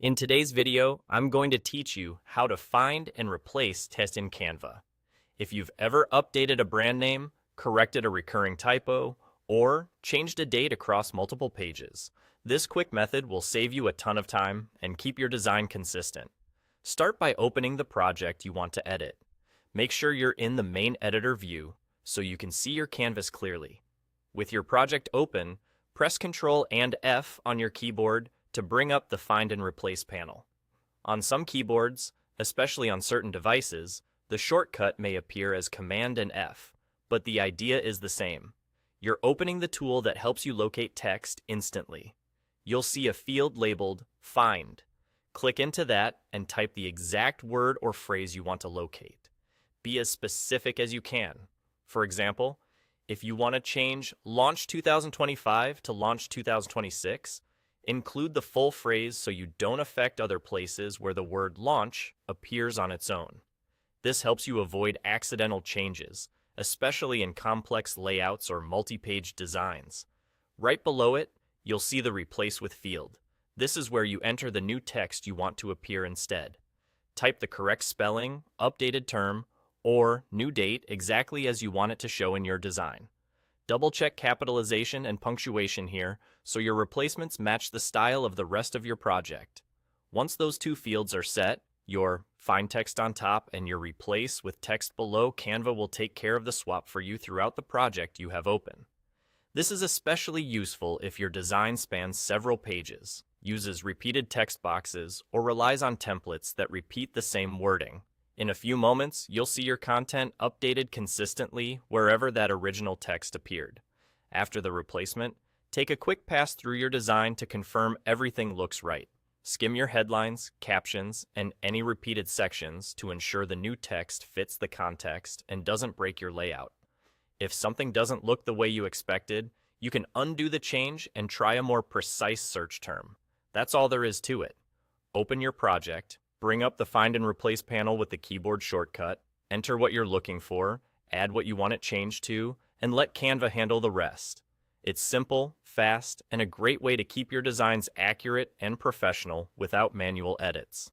In today's video, I'm going to teach you how to find and replace text in Canva. If you've ever updated a brand name, corrected a recurring typo, or changed a date across multiple pages, this quick method will save you a ton of time and keep your design consistent. Start by opening the project you want to edit. Make sure you're in the main editor view so you can see your canvas clearly. With your project open, press Ctrl and F on your keyboard to bring up the Find and Replace panel. On some keyboards, especially on certain devices, the shortcut may appear as Command and F, but the idea is the same. You're opening the tool that helps you locate text instantly. You'll see a field labeled Find. Click into that and type the exact word or phrase you want to locate. Be as specific as you can. For example, if you want to change Launch 2025 to Launch 2026, include the full phrase so you don't affect other places where the word launch appears on its own. This helps you avoid accidental changes, especially in complex layouts or multi-page designs. Right below it, you'll see the Replace with field. This is where you enter the new text you want to appear instead. Type the correct spelling, updated term, or new date exactly as you want it to show in your design. Double-check capitalization and punctuation here so your replacements match the style of the rest of your project. Once those two fields are set, your Find text on top and your Replace with text below, Canva will take care of the swap for you throughout the project you have open. This is especially useful if your design spans several pages, uses repeated text boxes, or relies on templates that repeat the same wording. In a few moments, you'll see your content updated consistently wherever that original text appeared. After the replacement, take a quick pass through your design to confirm everything looks right. Skim your headlines, captions, and any repeated sections to ensure the new text fits the context and doesn't break your layout. If something doesn't look the way you expected, you can undo the change and try a more precise search term. That's all there is to it. Open your project, bring up the Find and Replace panel with the keyboard shortcut, enter what you're looking for, add what you want it changed to, and let Canva handle the rest. It's simple, fast, and a great way to keep your designs accurate and professional without manual edits.